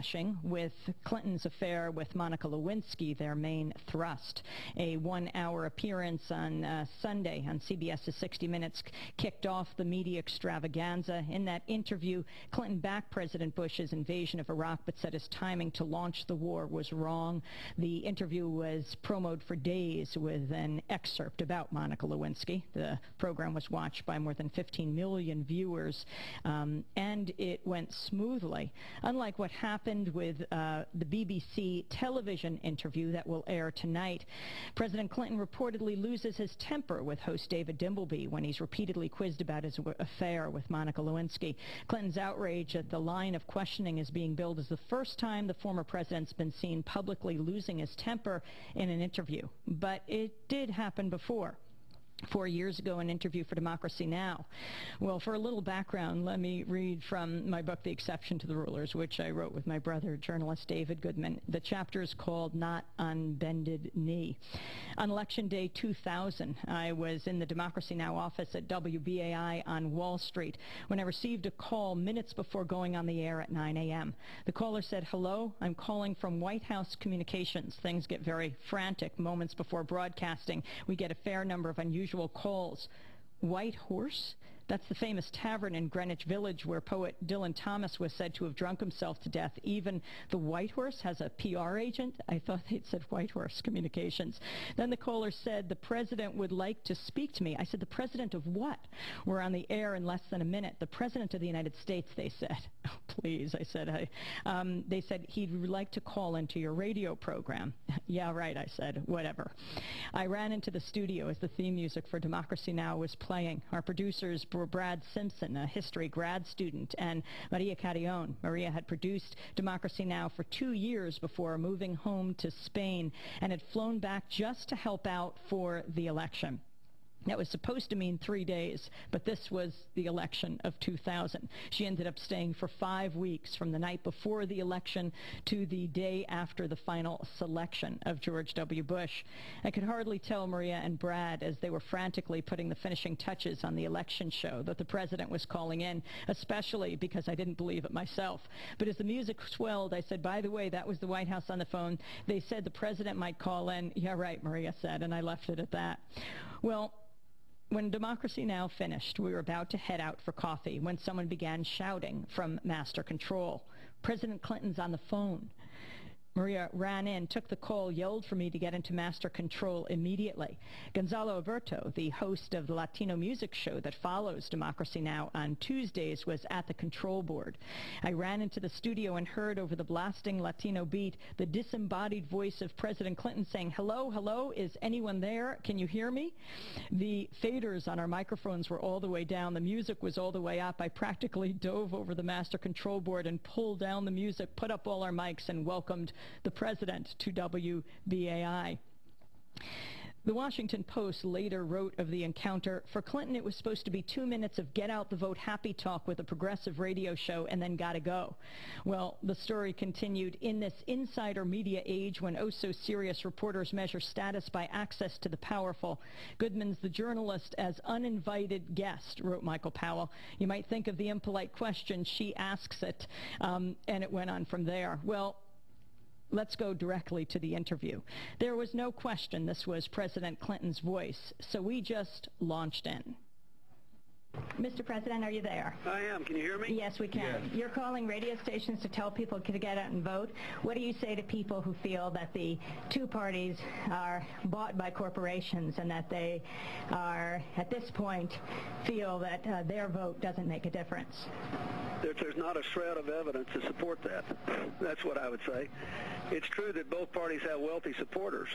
bashing, with Clinton's affair with Monica Lewinsky their main thrust. A one-hour appearance on Sunday on CBS's 60 Minutes kicked off the media extravaganza. In that interview, Clinton backed President Bush's invasion of Iraq, but said his timing to launch the war was wrong. The interview was promoted for days with an excerpt about Monica Lewinsky. The program was watched by more than 15 million viewers, and it went smoothly. Unlike what happened with the BBC television interview that will air tonight, President Clinton reportedly loses his temper with host David Dimbleby when he's repeatedly quizzed about his affair with Monica Lewinsky. Clinton's outrage at the line of questioning is being billed as the first time the former president's been seen publicly losing his temper in an interview. But it did happen before. 4 years ago, an interview for Democracy Now! Well, for a little background, let me read from my book, The Exception to the Rulers, which I wrote with my brother, journalist David Goodman. The chapter is called Not on Bended Knee. On Election Day 2000, I was in the Democracy Now! Office at WBAI on Wall Street when I received a call minutes before going on the air at 9 a.m. The caller said, "Hello, I'm calling from White House Communications." Things get very frantic moments before broadcasting. We get a fair number of unusual calls. White Horse? That's the famous tavern in Greenwich Village where poet Dylan Thomas was said to have drunk himself to death. Even the White Horse has a PR agent? I thought they'd said White Horse Communications. Then the caller said, "The president would like to speak to me." I said, "The president of what?" We're on the air in less than a minute. "The president of the United States," they said. "Oh, please," I said. They said, "He'd like to call into your radio program." "Yeah, right," I said. "Whatever." I ran into the studio as the theme music for Democracy Now! Was playing. Our producers were Brad Simpson, a history grad student, and Maria Carrion. Maria had produced Democracy Now! For 2 years before moving home to Spain and had flown back just to help out for the election. That was supposed to mean 3 days, but this was the election of 2000. She ended up staying for 5 weeks, from the night before the election to the day after the final selection of George W. Bush. I could hardly tell Maria and Brad, as they were frantically putting the finishing touches on the election show, that the president was calling in, especially because I didn't believe it myself. But as the music swelled, I said, "By the way, that was the White House on the phone. They said the president might call in." "Yeah, right," Maria said, and I left it at that. Well, when Democracy Now! Finished, we were about to head out for coffee when someone began shouting from Master Control, "President Clinton's on the phone." Maria ran in, took the call, yelled for me to get into Master Control immediately. Gonzalo Alberto, the host of the Latino music show that follows Democracy Now! On Tuesdays, was at the control board. I ran into the studio and heard over the blasting Latino beat the disembodied voice of President Clinton saying, "Hello, hello, is anyone there? Can you hear me?" The faders on our microphones were all the way down. The music was all the way up. I practically dove over the Master Control board and pulled down the music, put up all our mics, and welcomed the president to WBAI. The Washington Post later wrote of the encounter, "For Clinton, it was supposed to be 2 minutes of get-out-the-vote happy talk with a progressive radio show and then gotta go." Well, the story continued, "In this insider media age when oh-so-serious reporters measure status by access to the powerful, Goodman's the journalist as uninvited guest," wrote Michael Powell. "You might think of the impolite question, she asks it," and it went on from there. Well, let's go directly to the interview. There was no question this was President Clinton's voice, so we just launched in. Mr. President, are you there? I am. Can you hear me? Yes, we can. Yes. You're calling radio stations to tell people to get out and vote. What do you say to people who feel that the two parties are bought by corporations and that they are, at this point, feel that their vote doesn't make a difference? There's not a shred of evidence to support that. That's what I would say. It's true that both parties have wealthy supporters,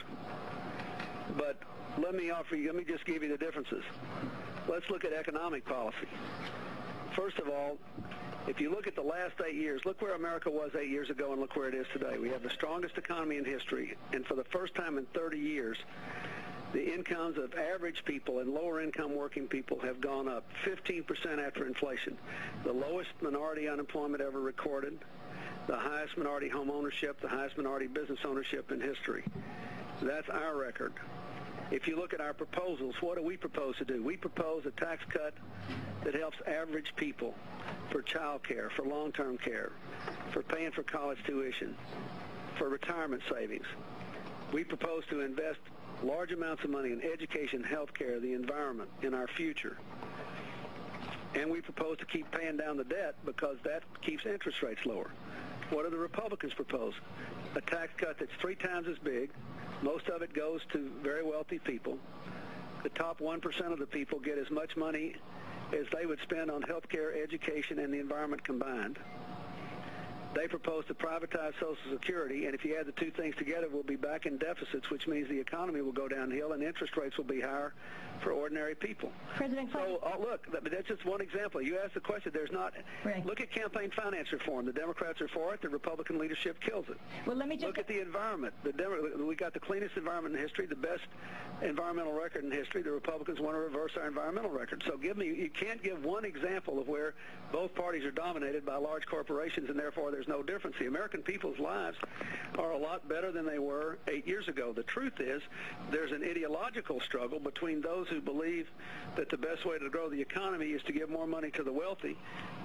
but let me just give you the differences. Let's look at economic policy. First of all, if you look at the last 8 years, look where America was 8 years ago and look where it is today. We have the strongest economy in history, and for the first time in 30 years, the incomes of average people and lower-income working people have gone up 15% after inflation. The lowest minority unemployment ever recorded, the highest minority home ownership, the highest minority business ownership in history. That's our record. If you look at our proposals, what do we propose to do? We propose a tax cut that helps average people for child care, for long-term care, for paying for college tuition, for retirement savings. We propose to invest large amounts of money in education, health care, the environment, in our future. And we propose to keep paying down the debt because that keeps interest rates lower. What do the Republicans propose? A tax cut that's 3 times as big. Most of it goes to very wealthy people. The top 1% of the people get as much money as they would spend on health care, education, and the environment combined. They propose to privatize Social Security, and if you add the two things together, we'll be back in deficits, which means the economy will go downhill and interest rates will be higher for ordinary people. President Clinton. So, look, that's just one example. You asked the question. There's not. Right. Look at campaign finance reform. The Democrats are for it. The Republican leadership kills it. Well, let me just look at the environment. We got the cleanest environment in history, the best environmental record in history. The Republicans want to reverse our environmental record. So you can't give one example of where both parties are dominated by large corporations, and therefore there's no difference. The American people's lives are a lot better than they were 8 years ago. The truth is there's an ideological struggle between those who believe that the best way to grow the economy is to give more money to the wealthy,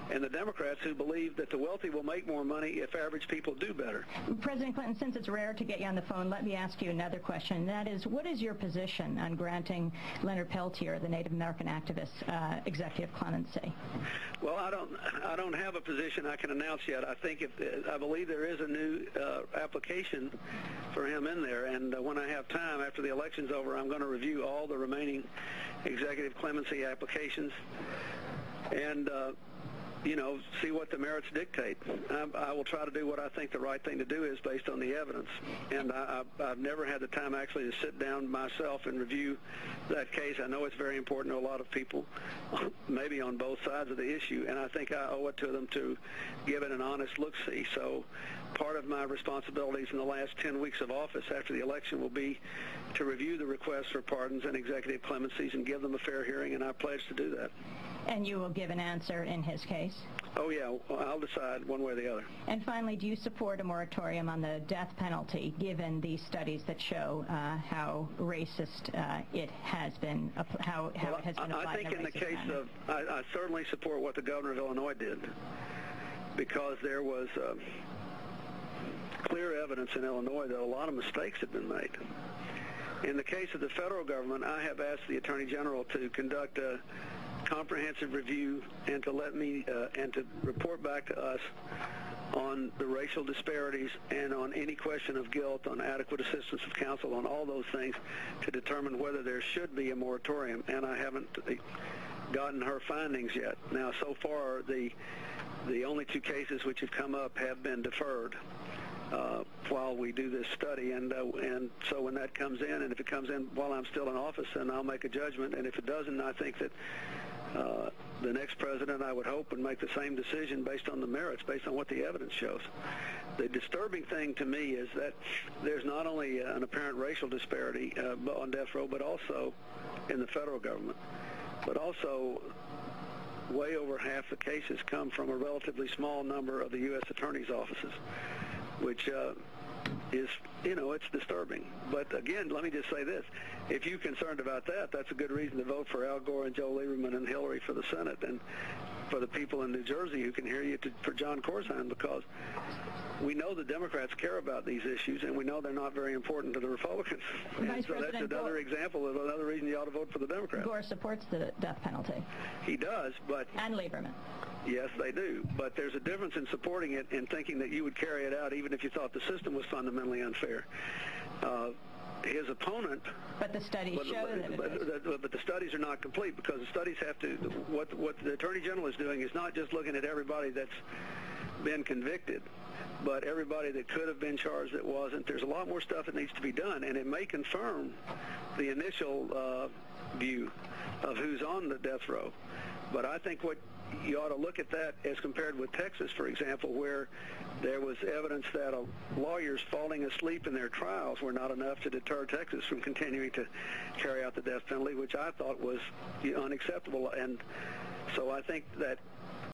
and the Democrats who believe that the wealthy will make more money if average people do better. President Clinton, since it's rare to get you on the phone, let me ask you another question. That is, what is your position on granting Leonard Peltier, the Native American activist, executive clemency? Well, I don't have a position I can announce yet. I believe there is a new application for him in there, and when I have time after the election's over, I'm going to review all the remaining executive clemency applications and see what the merits dictate. I will try to do what I think the right thing to do is based on the evidence. And I've never had the time actually to sit down myself and review that case. I know it's very important to a lot of people, maybe on both sides of the issue, and I think I owe it to them to give it an honest look-see. So part of my responsibilities in the last 10 weeks of office after the election will be to review the requests for pardons and executive clemencies and give them a fair hearing, and I pledge to do that. And you will give an answer in his case? Oh, yeah. I'll decide one way or the other. And finally, do you support a moratorium on the death penalty, given these studies that show how racist it has been, how it has been applied? I think in the case of, I certainly support what the governor of Illinois did, because there was clear evidence in Illinois that a lot of mistakes had been made. In the case of the federal government, I have asked the Attorney General to conduct a comprehensive review and to let me and to report back to us on the racial disparities and on any question of guilt, on adequate assistance of counsel, on all those things to determine whether there should be a moratorium. And I haven't gotten her findings yet. Now, so far, the only 2 cases which have come up have been deferred while we do this study, and so when that comes in, and if it comes in while I'm still in office, then I'll make a judgment, and if it doesn't, I think that the next president, I would hope, would make the same decision based on the merits, based on what the evidence shows. The disturbing thing to me is that there's not only an apparent racial disparity on death row, but also in the federal government, but also way over half the cases come from a relatively small number of the U.S. attorney's offices, which is, it's disturbing. But again, let me just say this. If you're concerned about that, that's a good reason to vote for Al Gore and Joe Lieberman and Hillary for the Senate, and for the people in New Jersey who can hear you for John Corzine, because we know the Democrats care about these issues, and we know they're not very important to the Republicans. And so that's another example of another reason you ought to vote for the Democrats. Gore supports the death penalty. He does, but... And Lieberman. Yes, they do. But there's a difference in supporting it and thinking that you would carry it out even if you thought the system was fundamentally unfair. His opponent... But the studies show that it is. But the studies are not complete, because the studies have to... What the Attorney General is doing is not just looking at everybody that's been convicted, but everybody that could have been charged that wasn't. There's a lot more stuff that needs to be done, and it may confirm the initial view of who's on the death row. But I think what you ought to look at that as compared with Texas, for example, where there was evidence that lawyers falling asleep in their trials were not enough to deter Texas from continuing to carry out the death penalty, which I thought was unacceptable. And so I think that